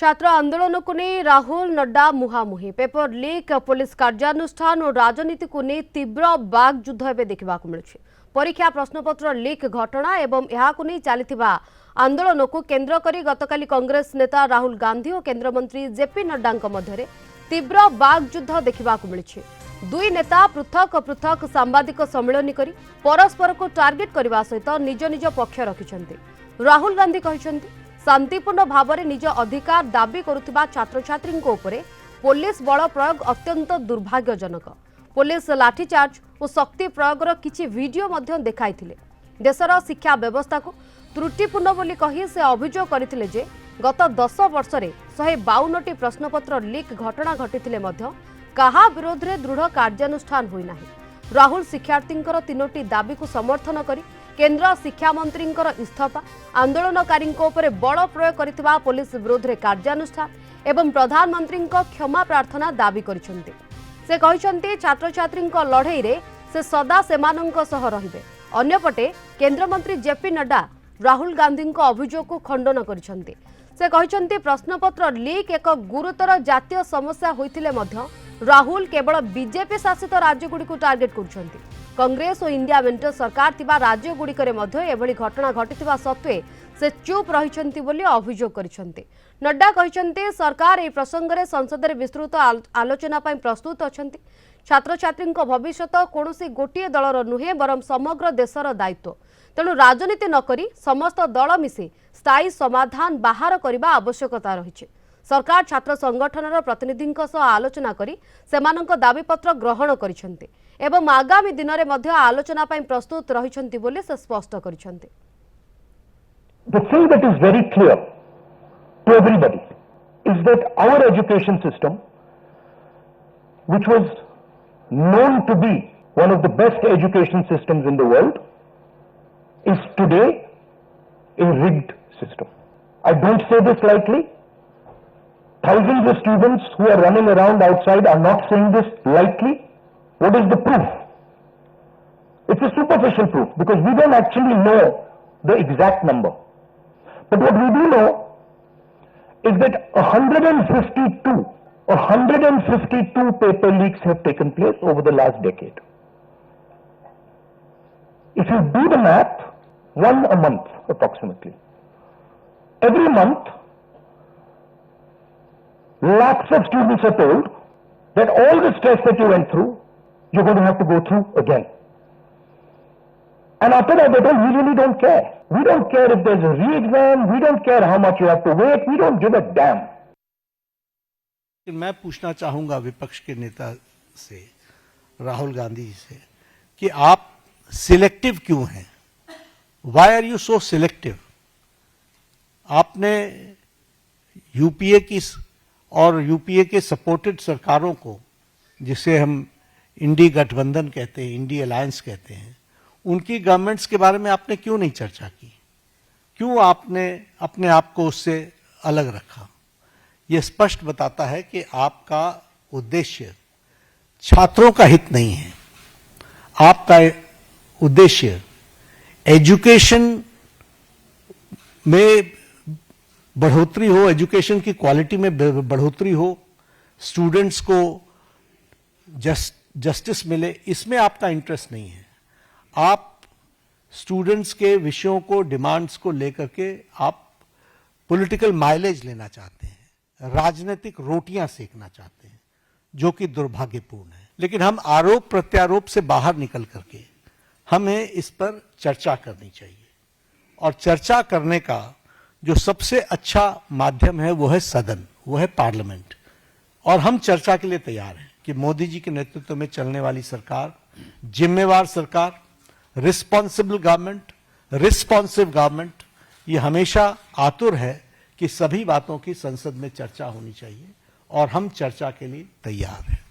छात्र आंदोलन को नहीं राहुल नड्डा मुहामुही पेपर लीक पुलिस कार्यानुष्ठान और राजनीति को नहीं तीव्र बाग युद्ध एवं देखा मिलूँ। परीक्षा प्रश्नपत्र लीक घटना एवं यह चली आंदोलन को केन्द्र कर गतकाली कांग्रेस नेता राहुल गांधी और केन्द्रमंत्री जेपी नड्डा मध्य तीव्र बाग युद्ध देखा मिली। दुई नेता पृथक पृथक सांबादिक सम्मेलन कर परस्पर को टार्गेट करने सहित निज निज पक्ष रखिंट। राहुल गांधी कहते शांतिपूर्ण भाव में निज अधिकार दाबी करुवा छात्र छात्री पुलिस बल प्रयोग अत्यंत दुर्भाग्यजनक। पुलिस लाठीचार्ज और शक्ति प्रयोगर किछि वीडियो मध्य देखाई देशर शिक्षा व्यवस्था को त्रुटिपूर्ण बोली कही से अभियोग करथिले जे गत 10 वर्ष में 152टी प्रश्नपत्र लीक घटना घटी कहा विरोध में दृढ़ कार्यानुष्ठान होई नाही। राहुल शिक्षार्थींकर 3टी दाबी को समर्थन करी केंद्र शिक्षा मंत्री इस्तीफा आंदोलनकारी बल प्रयोग करथिबा पुलिस विरोध में कार्यानुष्ठान एवं प्रधानमंत्री क्षमा प्रार्थना दाबी करिसेंते। से कहिसेंते छात्र छात्री लड़ई रे से सदा सेमानंक सह रहिबे। अन्यपटे केंद्रमंत्री जेपी नड्डा राहुल गांधी अभियोग को खंडन करिसेंते। से कहिसेंते प्रश्नपत्र लीक एक गुरुतर जातीय समस्या होइथिले मध्य राहुल केवल बीजेपी शासित राज्यगुड़ी को टार्गेट करुछंती। कांग्रेस और इंडिया मेंट सरकार थिबा राज्यगुड़िकरे मध्य एभली घटना घटिथिबा सत्वे से चुप रहिछंती बोली अभियोग करिसेंते। नड्डा कहिसेंते सरकार ए प्रसंग में संसद में विस्तृत आलोचना पई प्रस्तुत अछंती। छात्र छात्री भविष्यत कौनसी गोटे दलर नुहे बरं समग्र देशर दायित्व। तेणु राजनीति नकरी समस्त दल मिसे स्थायी समाधान बाहर करने आवश्यकता रही। सरकार छात्र संगठनर प्रतिनिधि आलोचना करी सेमानंक दाबीपत्र ग्रहण करिसेंते एवं आगामी दिन में मध्य आलोचना पई प्रस्तुत रहिसेंती बोली से स्पष्ट करिसेंते। The thing that is very clear to everybody is that our education system, which was known to be one of the best education systems in the world, is today a rigged system. I don't say this lightly. Thousands of students who are running around outside are not saying this lightly. What is the proof? It's a superficial proof because we don't actually know the exact number. But what we do know is that 152 paper leaks have taken place over the last decade. If you do the math, one a month approximately. Every month, lakhs of students are told that all the stress that you went through, you're going to have to go through again. And after that, they really don't care. We don't care if there's a re-exam. We don't care how much you have to wait. We don't give a damn. मैं पूछना चाहूंगा विपक्ष के नेता से, राहुल गांधी जी से, कि आप सिलेक्टिव क्यों हैं? Why are you so selective? आपने यूपीए की और यूपीए के सपोर्टेड सरकारों को, जिसे हम इंडी गठबंधन कहते हैं, इंडी अलायंस कहते हैं, उनकी गवर्नमेंट्स के बारे में आपने क्यों नहीं चर्चा की? क्यों आपने अपने आप को उससे अलग रखा? यह स्पष्ट बताता है कि आपका उद्देश्य छात्रों का हित नहीं है। आपका उद्देश्य एजुकेशन में बढ़ोतरी हो, एजुकेशन की क्वालिटी में बढ़ोतरी हो, स्टूडेंट्स को जस्टिस मिले, इसमें आपका इंटरेस्ट नहीं है। आप स्टूडेंट्स के विषयों को, डिमांड्स को लेकर के आप पॉलिटिकल माइलेज लेना चाहते हैं, राजनीतिक रोटियां सेकना चाहते हैं, जो कि दुर्भाग्यपूर्ण है। लेकिन हम आरोप प्रत्यारोप से बाहर निकल करके हमें इस पर चर्चा करनी चाहिए, और चर्चा करने का जो सबसे अच्छा माध्यम है वो है सदन, वो है पार्लियामेंट। और हम चर्चा के लिए तैयार हैं कि मोदी जी के नेतृत्व में चलने वाली सरकार, जिम्मेवार सरकार, रिस्पॉन्सिबल गवर्नमेंट, रिस्पॉन्सिव गवर्नमेंट, ये हमेशा आतुर है कि सभी बातों की संसद में चर्चा होनी चाहिए, और हम चर्चा के लिए तैयार हैं।